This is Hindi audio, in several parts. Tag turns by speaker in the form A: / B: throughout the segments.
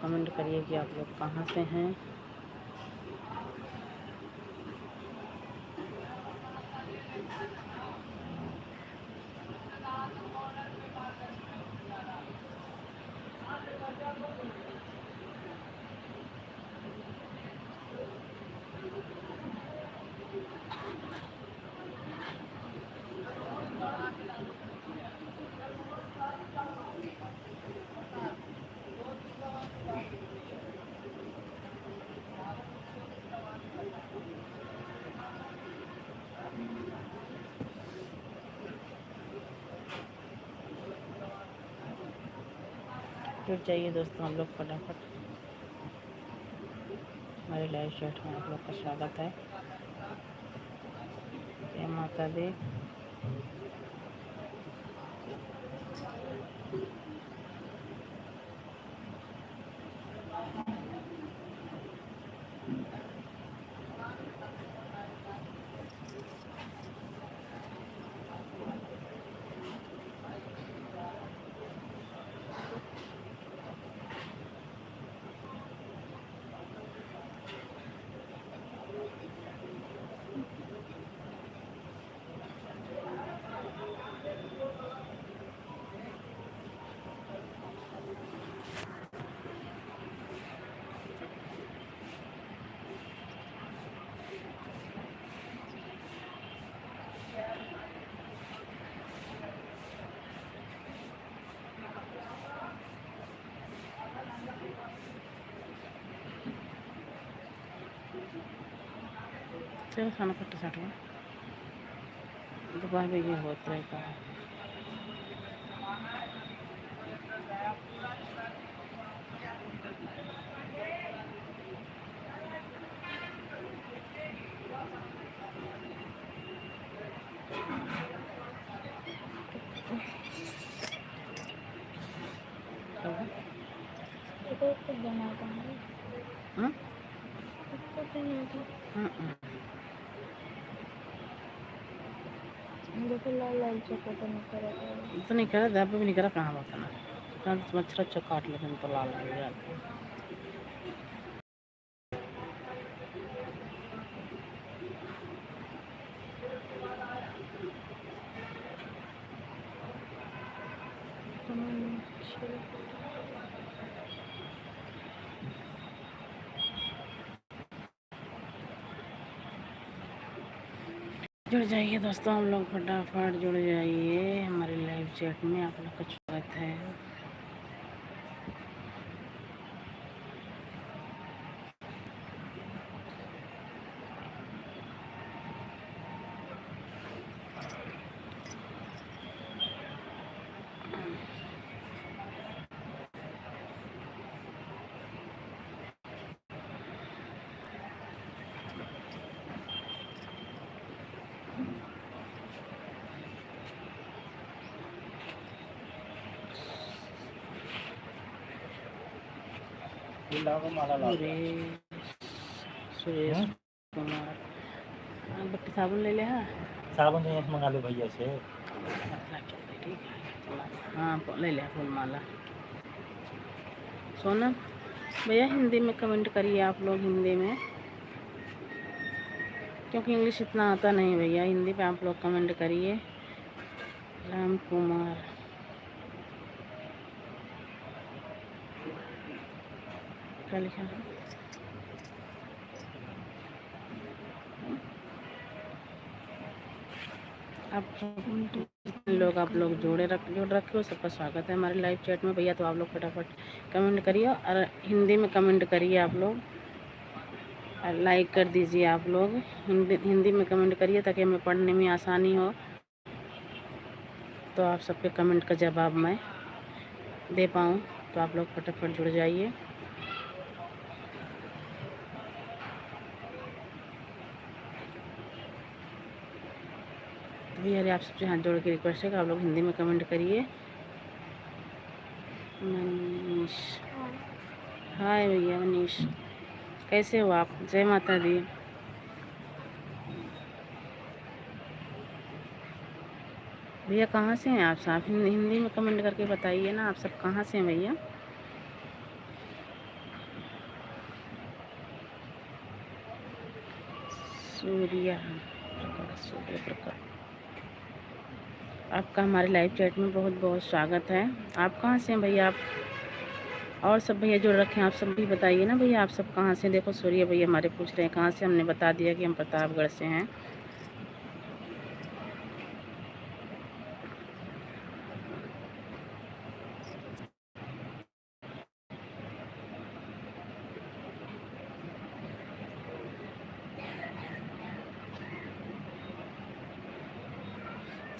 A: कमेंट करिए कि आप लोग कहाँ से हैं। जुड़ जाइए दोस्तों आप लोग फटाफट। हमारे लाइव चैट में आप लोग का स्वागत है। जय माता दी। चलो खाना पट्टा साठ दोपहर में ये होता है का तो नहीं करा दब भी नहीं करा कहाँ बताना मच्छर अच्छा काट लेकिन तो लाल लग जाता है। जुड़ जाइए दोस्तों हम लोग फटाफट जुड़ जाइए हमारे लाइव चैट में। आप लोग का स्वागत है। सुरेश कुमार बट्टी साबुन ले ले। हाँ
B: साबुन तो मंगा लो भैया से।
A: हाँ ले ले फूल माला। सोनम भैया हिंदी में कमेंट करिए आप लोग हिंदी में, क्योंकि इंग्लिश इतना आता नहीं भैया। हिंदी पे आप लोग कमेंट करिए। राम कुमार क्या लिखा है? आप लोग जोड़ रखे हो सबका स्वागत है हमारे लाइव चैट में भैया। तो आप लोग फटाफट कमेंट करिए और हिंदी में कमेंट करिए आप लोग, लाइक कर दीजिए आप लोग। हिंदी में कमेंट करिए ताकि हमें पढ़ने में आसानी हो, तो आप सबके कमेंट का जवाब मैं दे पाऊँ। तो आप लोग फटाफट जुड़ जाइए। तो भैया आप सबसे हाथ जोड़ के रिक्वेस्ट है कि आप लोग हिंदी में कमेंट करिए। मनीष हाय भैया मनीष, कैसे हो आप? जय माता दी। भैया कहाँ से हैं आप साहब? हिंदी में कमेंट करके बताइए ना आप सब कहाँ से हैं भैया। सूर्य प्रकाश, आपका हमारे लाइव चैट में बहुत बहुत स्वागत है। आप कहाँ से हैं भैया? आप और सब भैया जुड़ रखे हैं, आप सब भी बताइए ना भैया, आप सब कहाँ से? देखो सूर्य भैया हमारे पूछ रहे हैं कहाँ से, हमने बता दिया कि हम प्रतापगढ़ से हैं।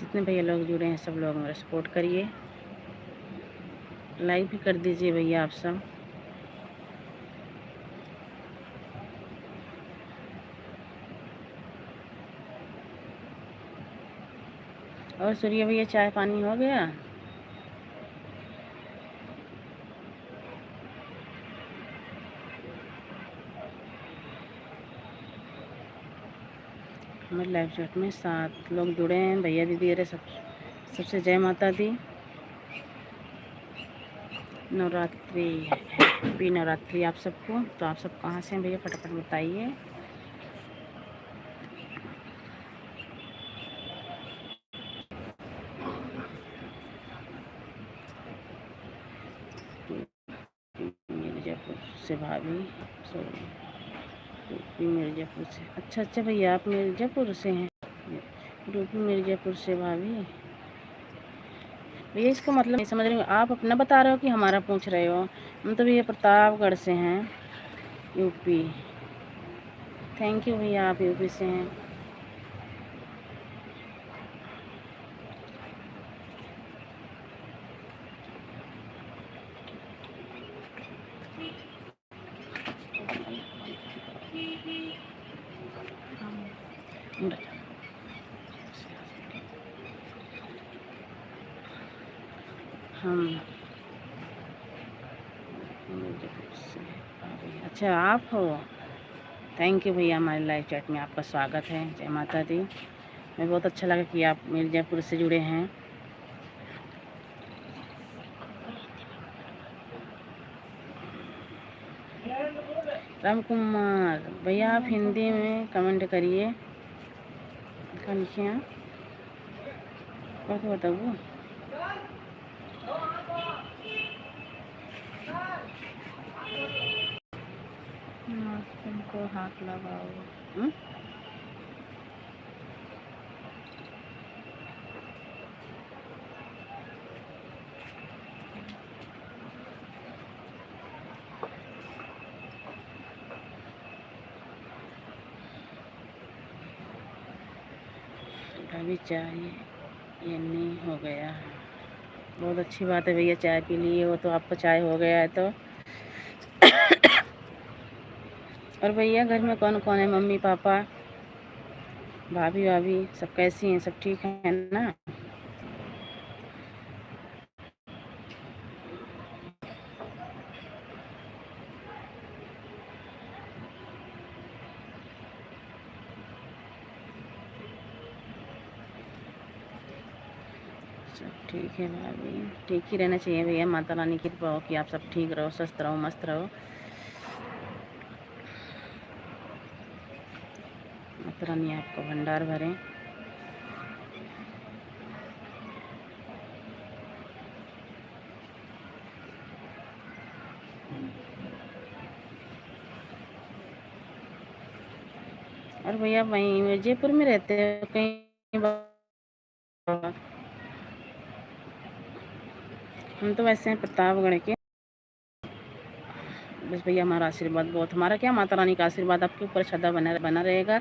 A: जितने भैया लोग जुड़े हैं सब लोग मेरा सपोर्ट करिए, लाइक भी कर दीजिए भैया आप सब। और सूर्य भैया चाय पानी हो गया? हमारे लाइव चैट में 7 लोग जुड़े हैं भैया दीदी, अरे सबसे जय माता दी। नवरात्रि, हैप्पी नवरात्रि आप सबको। तो आप सब कहाँ से हैं भैया, फटाफट बताइए। मिर्ज़ापुर से भाभी, यूपी मिर्ज़ापुर से। अच्छा भैया आप मिर्ज़ापुर से हैं, यूपी मिर्ज़ापुर से भाभी। भैया इसका मतलब नहीं समझ रही हूँ, आप अपना बता रहे हो कि हमारा पूछ रहे हो? हम तो भैया प्रतापगढ़ से हैं, यूपी। थैंक यू भैया, आप यूपी से हैं। हम अच्छा आप हो, थैंक यू भैया, हमारे लाइव चैट में आपका स्वागत है। जय माता दी। मैं बहुत अच्छा लगा कि आप मिर्ज़ापुर से जुड़े हैं। राम कुमार भैया आप हिंदी में कमेंट करिए, क्या लिखे हैं और तो बताओ। को हाथ लगाओ। अभी चाय ये नहीं हो गया, बहुत अच्छी बात है भैया, चाय पी लिए हो तो आपको चाय हो गया है तो। और भैया घर में कौन कौन है? मम्मी पापा भाभी भाभी सब कैसी हैं? सब ठीक है ना? सब ठीक है भाभी, ठीक ही रहना चाहिए भैया, माता रानी की कृपा हो कि आप सब ठीक रहो, स्वस्थ रहो, मस्त रहो। माता रानी आपका भंडार भरें। और भैया वहीं मिर्ज़ापुर में रहते हो कहीं? हम तो वैसे हैं प्रतापगढ़ के। बस भैया हमारा आशीर्वाद बहुत, हमारा क्या, माता रानी का आशीर्वाद आपके ऊपर सदा बना रहेगा,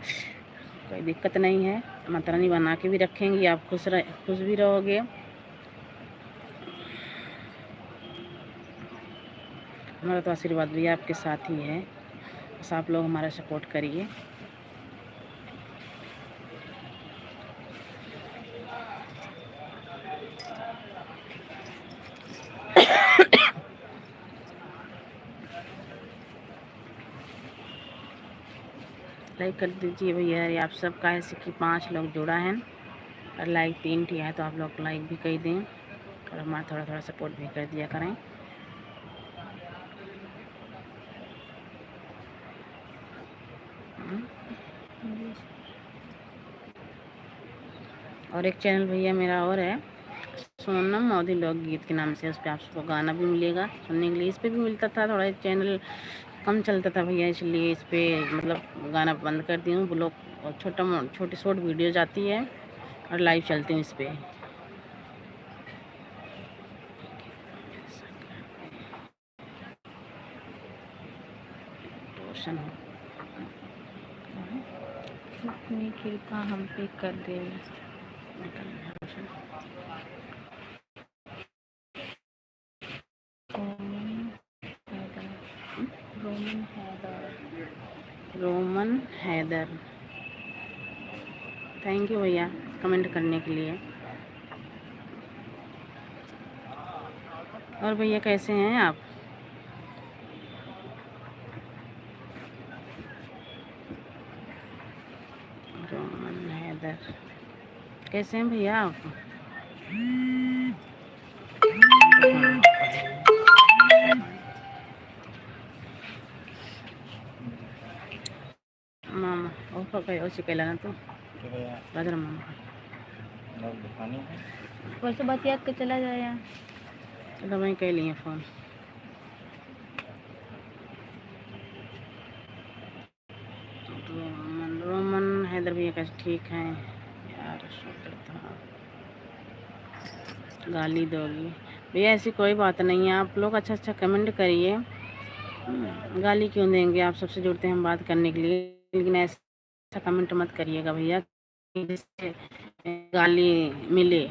A: कोई दिक्कत नहीं है। माता रानी बना के भी रखेंगी, आप खुश भी रहोगे। हमारा तो आशीर्वाद भैया आपके साथ ही है, बस आप लोग हमारा सपोर्ट करिए। लाइक कर दीजिए भैया, ये आप सबका ऐसे कि 5 लोग जुड़ा है और लाइक 3 ठिया है, तो आप लोग लाइक भी कर दें और हमारा थोड़ा थोड़ा सपोर्ट भी कर दिया करें। और एक चैनल भैया मेरा और है, सोनम मोदी लोकगीत के नाम से, उस पर आपको गाना भी मिलेगा सुनने के लिए। इस पर भी मिलता था, थोड़ा चैनल कम चलता था भैया, इसलिए इस पर मतलब गाना बंद कर दी हूँ। ब्लॉग और छोटी शॉर्ट वीडियो जाती है और लाइव चलती हूँ इस पर। रोशन
C: अपनी कृपा हम पे कर दे।
A: रोमन हैदर, थैंक यू भैया कमेंट करने के लिए। और भैया कैसे हैं आप? रोमन हैदर, कैसे हैं भैया आप? मामा ओ पकाई ओ चिकेला ना तो राजा मामा
C: वैसे बात याद के चला जाए।
A: तो मैं कह लिए फ़ोन। रोमन हैदर भैया कैसे? ठीक हैं यार, शुक्र था। गाली दोगी भैया? ऐसी कोई बात नहीं है, आप लोग अच्छा कमेंट करिए। गाली क्यों देंगे? आप सबसे जुड़ते हैं हम बात करने के लिए, लेकिन ऐसा कमेंट मत करिएगा भैया कि जिससे गाली मिले।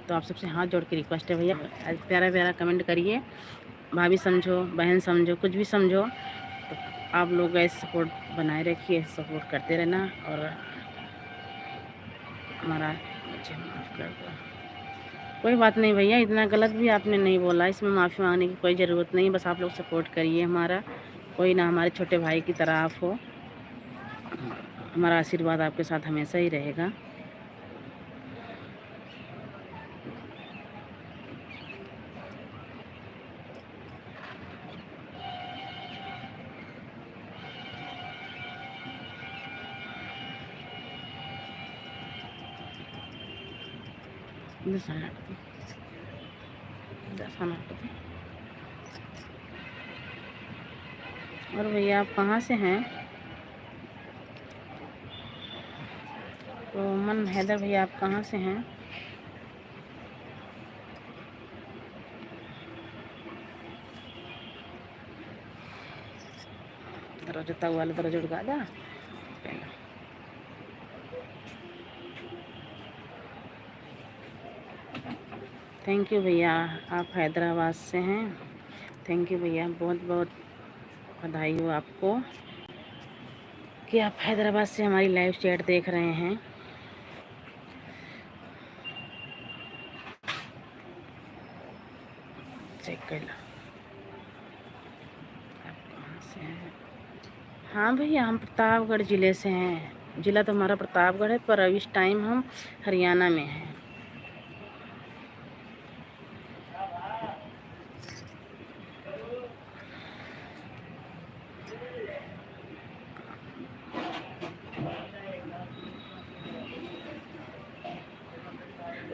A: तो आप सबसे हाथ जोड़ के रिक्वेस्ट है भैया, प्यारा प्यारा कमेंट करिए। भाभी समझो, बहन समझो, कुछ भी समझो, तो आप लोग ऐसे सपोर्ट बनाए रखिए, सपोर्ट करते रहना। और हमारा मुझे माफ़ कर दो। कोई बात नहीं भैया, इतना गलत भी आपने नहीं बोला, इसमें माफ़ी मांगने की कोई ज़रूरत नहीं। बस आप लोग सपोर्ट करिए हमारा, कोई ना, हमारे छोटे भाई की तरह आप हो। हमारा आशीर्वाद आपके साथ हमेशा ही रहेगा। और भैया आप कहाँ से हैं? रोमन हैदर भैया आप कहाँ से हैं? रजता वाला तो रजुड़ गादा। थैंक यू भैया, आप हैदराबाद से हैं। थैंक यू भैया, बहुत बहुत बधाई हो आपको कि आप हैदराबाद से हमारी लाइव चैट देख रहे हैं। चेक कर लो आप कहाँ से हैं। हाँ भैया, हम प्रतापगढ़ ज़िले से हैं। ज़िला तो हमारा प्रतापगढ़ है, पर इस टाइम हम हरियाणा में हैं।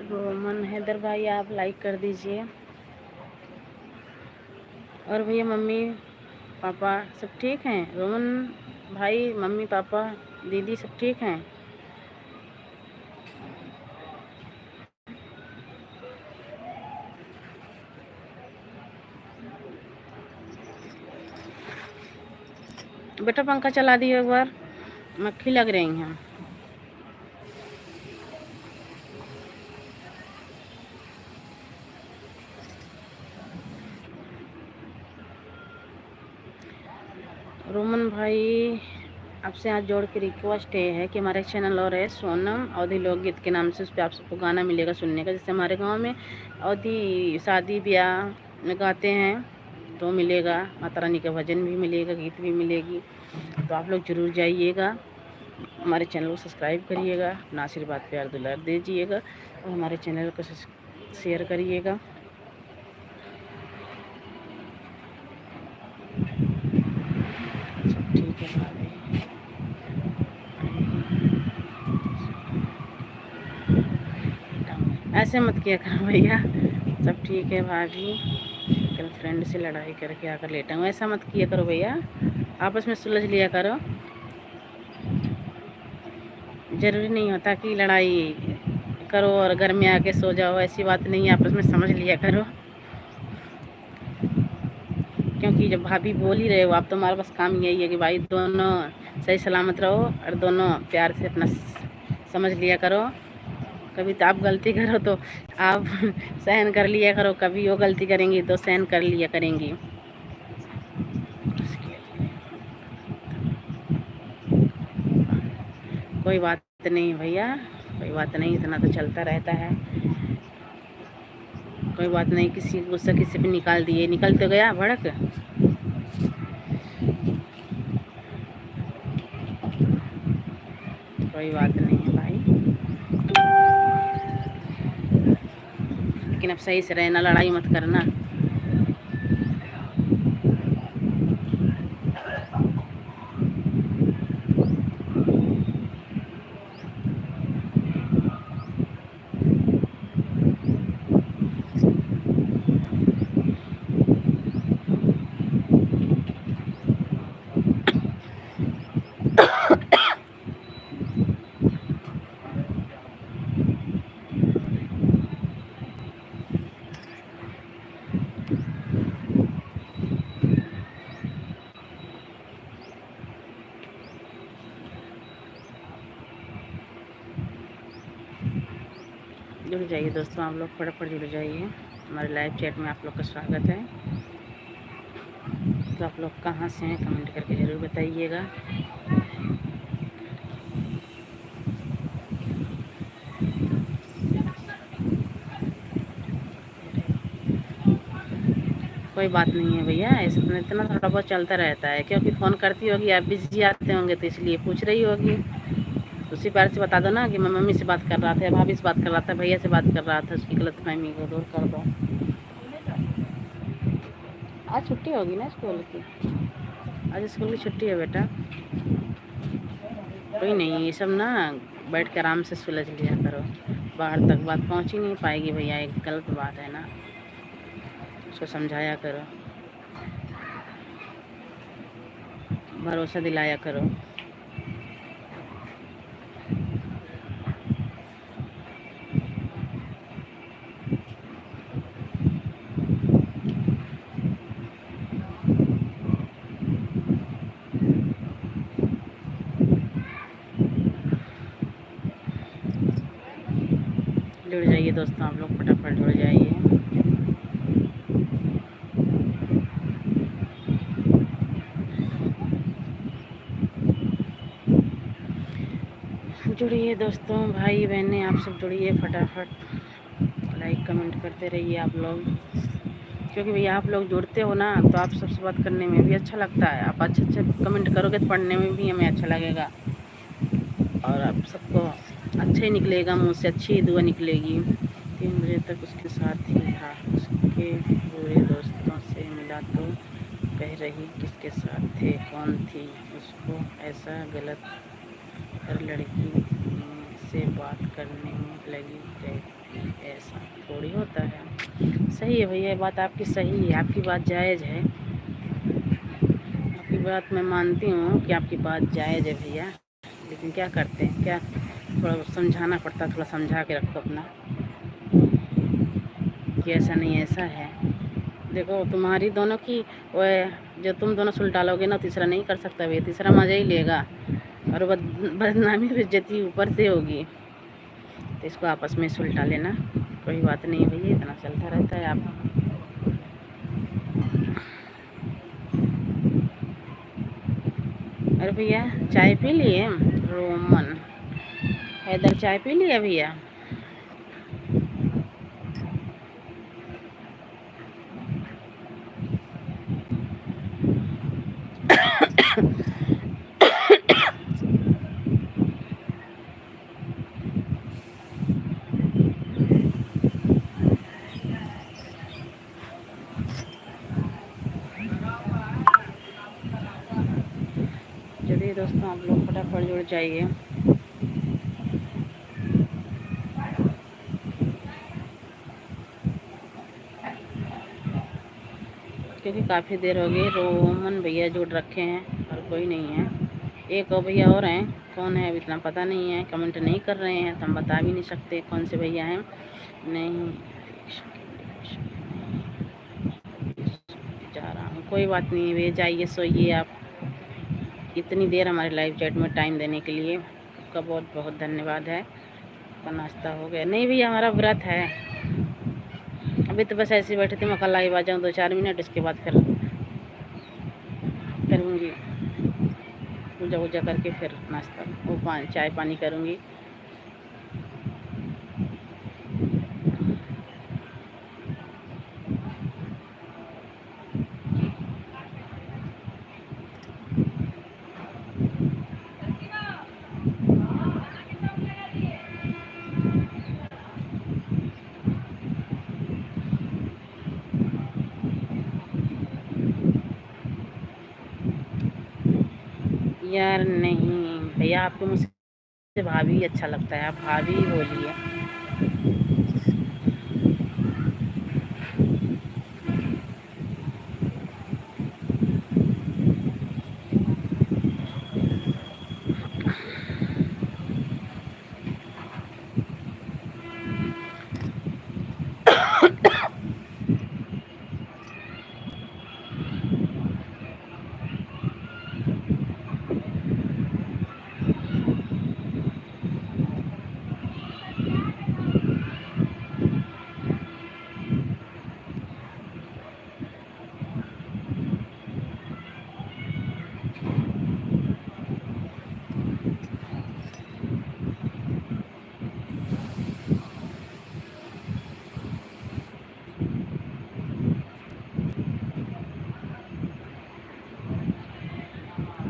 A: रोमन हैदर भाई आप लाइक कर दीजिए। और भैया मम्मी पापा सब ठीक हैं? रोमन भाई, मम्मी पापा, दीदी सब ठीक हैं? बेटा पंखा चला दियो एक बार, मक्खी लग रही हैं। रोमन भाई आपसे हाथ जोड़ के रिक्वेस्ट ये है कि हमारा एक चैनल और है, सोनम अवधी लोकगीत के नाम से, उस पर आप सबको गाना मिलेगा सुनने का। जैसे हमारे गांव में अवधी शादी ब्याह में गाते हैं तो मिलेगा, माता रानी का भजन भी मिलेगा, गीत भी मिलेगी। तो आप लोग ज़रूर जाइएगा, हमारे चैनल को सब्सक्राइब करिएगा, अपना आशीर्वाद प्यार दुलार दीजिएगा और हमारे चैनल को शेयर करिएगा। सब ठीक है भाभी। ऐसे मत किया करो भैया। सब ठीक है भाभी, गर्लफ्रेंड से लड़ाई करके आकर लेटा हूँ, ऐसा मत किया करो भैया, आपस में सुलझ लिया करो। ज़रूरी नहीं होता कि लड़ाई करो और घर में आके सो जाओ, ऐसी बात नहीं है, आपस में समझ लिया करो। क्योंकि जब भाभी बोल ही रहे हो आप, तो हमारे पास काम यही है कि भाई दोनों सही सलामत रहो और दोनों प्यार से अपना समझ लिया करो। कभी तो आप गलती करो तो आप सहन कर लिया करो, कभी वो गलती करेंगी तो सहन कर लिया करेंगी। कोई बात नहीं भैया, कोई बात नहीं, इतना तो चलता रहता है। कोई बात नहीं, किसी गुस्सा किसी पे निकाल दिए, निकल तो गया भड़क। कोई बात नहीं है भाई, लेकिन अब सही से रहना, लड़ाई मत करना। जुड़ जाइए दोस्तों, आप लोग फटाफट जुड़ जाइए, हमारे लाइव चैट में आप लोग का स्वागत है। तो आप लोग कहाँ से हैं कमेंट करके ज़रूर बताइएगा। कोई बात नहीं है भैया, ऐसे तो इतना थोड़ा बहुत चलता रहता है, क्योंकि फ़ोन करती होगी आप, बिजी आते होंगे तो इसलिए पूछ रही होगी। उसी प्यार से बता दो ना कि मैं मम्मी से बात कर रहा था, भाभी से बात कर रहा था, भैया से बात कर रहा था, उसकी गलतफहमी को दूर कर दो। आज छुट्टी होगी ना स्कूल की, आज स्कूल की छुट्टी है बेटा। कोई नहीं, ये सब ना बैठ के आराम से सुलझ लिया करो, बाहर तक बात पहुंच ही नहीं पाएगी भैया, एक गलत बात है ना, उसको समझाया करो, भरोसा दिलाया करो। जुड़ जाइए दोस्तों, आप लोग फटाफट जुड़ जाइए। जुड़िए दोस्तों, भाई बहनें आप सब जुड़िए फटाफट, लाइक कमेंट करते रहिए आप लोग, क्योंकि भैया आप लोग जुड़ते हो ना तो आप सबसे बात करने में भी अच्छा लगता है। आप अच्छे अच्छे कमेंट करोगे तो पढ़ने में भी हमें अच्छा लगेगा, और आप सबको अच्छा ही निकलेगा, मुँह से अच्छी दुआ निकलेगी। 3 बजे तक उसके साथ ही था, उसके बुरे दोस्तों से मिला तो कह रही किसके साथ थे, कौन थी, उसको ऐसा गलत, हर लड़की से बात करने में लगी रहती, ऐसा थोड़ी होता है। सही है भैया, बात आपकी सही है, आपकी बात जायज़ है, आपकी बात मैं मानती हूँ कि आपकी बात जायज़ है भैया, लेकिन क्या करते हैं, क्या थोड़ा समझाना पड़ता, थोड़ा समझा के रखो अपना कि ऐसा नहीं ऐसा है। देखो तुम्हारी दोनों की वो जो तुम दोनों सुलझा लोगे ना, तीसरा नहीं कर सकता भैया, तीसरा मज़ा ही लेगा और बदनामी बेइज्जती ऊपर से होगी, तो इसको आपस में सुलझा लेना। कोई बात नहीं भैया, इतना चलता रहता है। आप अरे भैया चाय पी लिए, रोमन हैदर चाय पी लिया भैया? चलिए दोस्तों, आप लोग फटाफट जुड़ जाइए। क्योंकि काफ़ी देर हो गई। रोमन भैया जुड़ रखे हैं और कोई नहीं है। एक और भैया और हैं, कौन है अभी इतना पता नहीं है, कमेंट नहीं कर रहे हैं तो हम बता भी नहीं सकते कौन से भैया हैं। नहीं जा रहा हूँ, कोई बात नहीं भैया, जाइए सोइए आप। इतनी देर हमारे लाइव चैट में टाइम देने के लिए आपका बहुत बहुत धन्यवाद है। आपका नाश्ता हो गया? नहीं भैया, हमारा व्रत है। अभी तो बस ऐसे बैठे थे, मैं कल लाइव आ जाऊँ 2-4 मिनट, उसके बाद फिर करूँगी पूजा वूजा करके फिर नाश्ता वो चाय पानी करूँगी। यार नहीं भैया, आपको मुझसे भाभी अच्छा लगता है, आप भाभी ही बोलिए।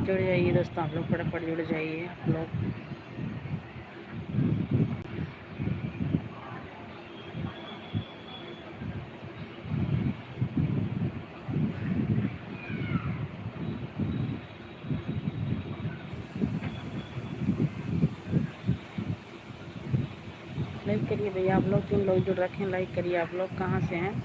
A: जुड़ जाइए दोस्तों, आप लोग फटाफट जुड़ जाइए आप लोग। लाइक करिए भैया आप लोग, 3 लोग जुड़ रखे हैं, लाइक करिए आप लोग। कहाँ से हैं?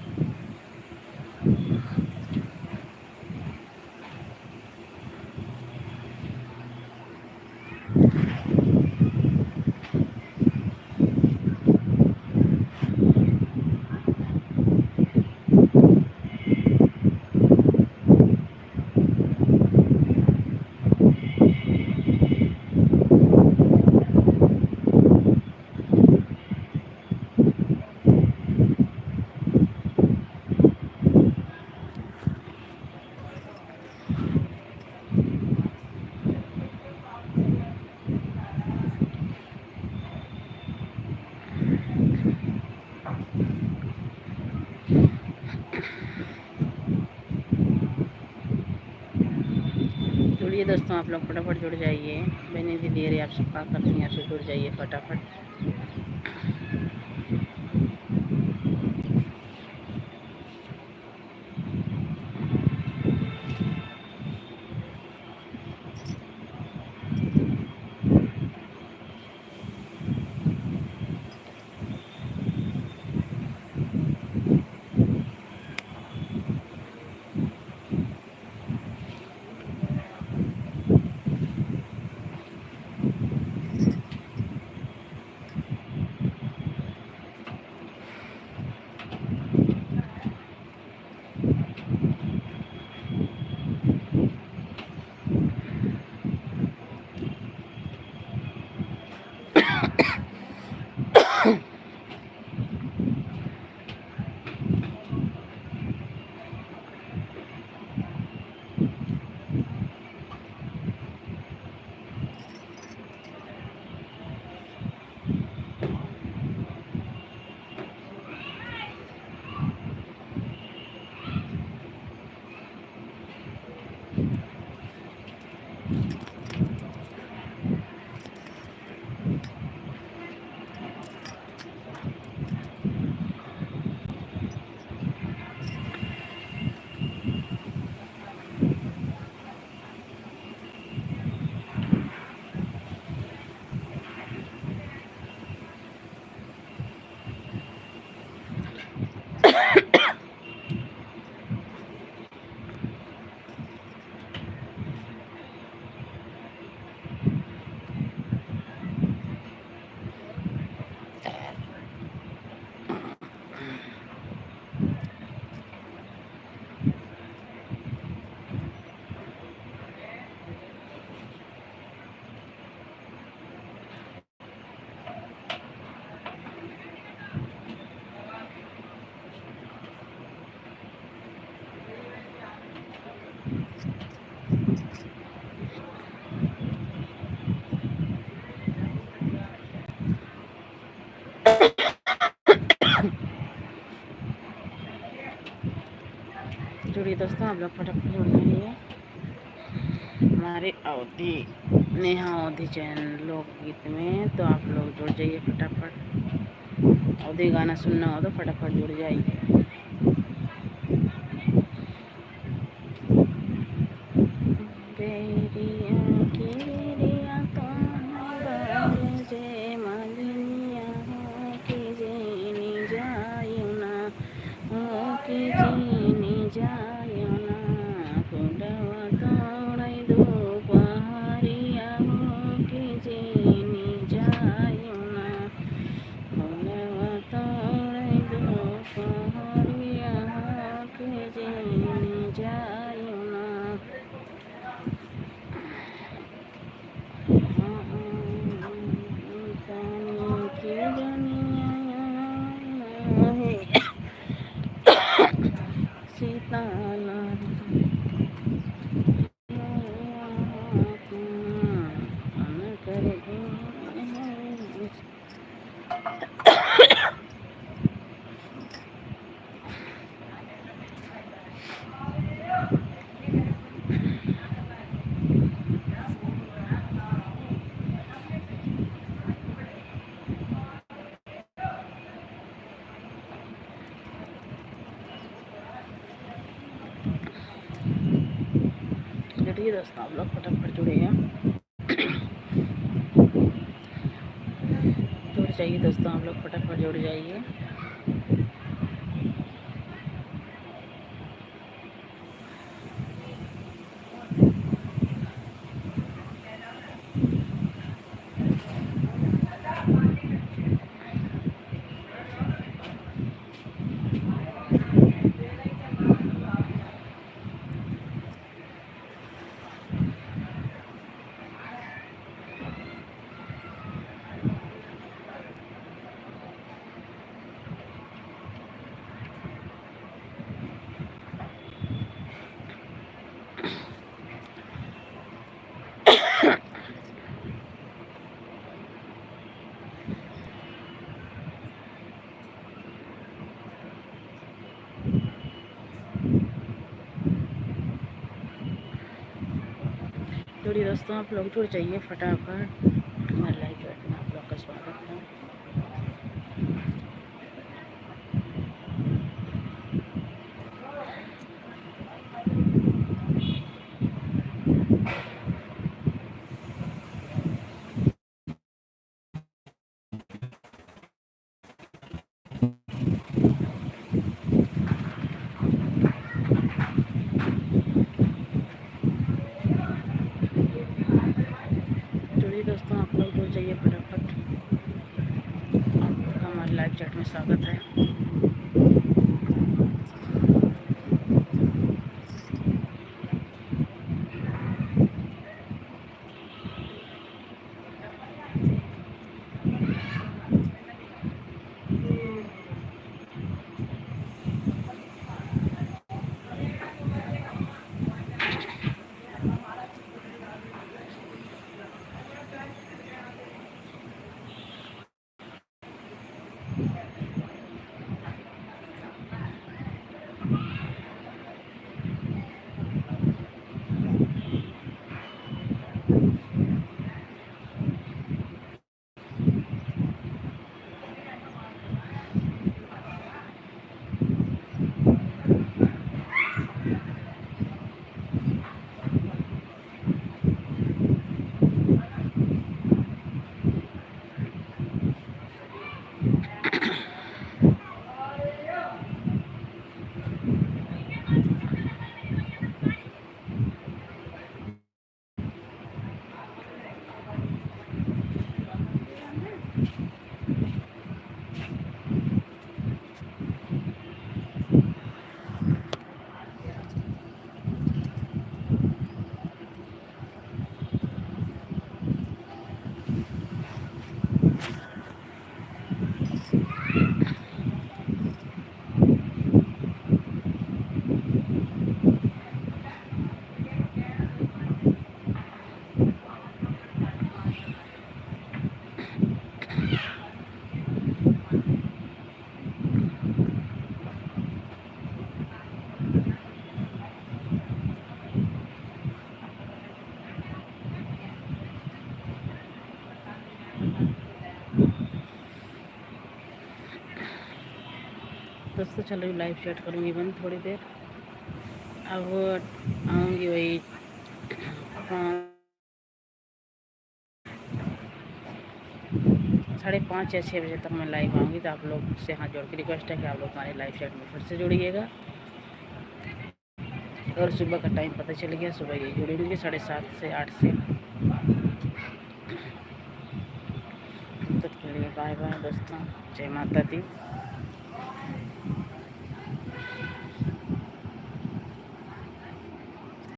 A: जुड़िए दोस्तों, आप लोग फटाफट जुड़ जाइए। मैंने भी दे रही आप सबका करती हैं, आपसे जुड़ जाइए फटाफट। दोस्तों, आप लोग फटाफट जुड़ जाइए हमारे अवधि नेहा अवधि चैनल लोकगीत में। तो आप लोग जुड़ जाइए फटाफट। अवधि गाना सुनना हो तो फटाफट जुड़ जाइए। बेरिया की बेरिया तो बाल जे मालिनिया हो के जेनी जायु ना, हो के जेनी जायु ना। फुलवा तोड़ै दो पहाड़िया हो के जेनी जायु ना। फुलवा तोड़ै दो पहाड़िया हो के जेनी जायु ना। जुड़िए दोस्तों, आप लोग फटाफट जुड़िए। जुड़ जाइए दोस्तों, आप लोग फटाफट जुड़ जाइए। जुड़िए दोस्तों, आप लोग जुड़ जाइए फटाफट। हमारे लाइव चैट में आप लोग का स्वागत है। जुड़िए दोस्तों, आप लोग जुड़ जाइए फटाफट। आपका हमारे लाइव चैट में स्वागत है। दोस्तों चलो लाइव चैट करूँगी बंद थोड़ी देर। अब आऊँगी वही 5:30 या 6 बजे तक मैं लाइव आऊँगी। तो आप लोग से हाथ जोड़ के रिक्वेस्ट है कि आप लोग हमारे लाइव चैट में फिर से जुड़िएगा। और सुबह का टाइम पता चल गया, सुबह यही जुड़ेंगे 7:30 से 8 से। तब तक के लिए बाय बाय दोस्तों, जय माता दी।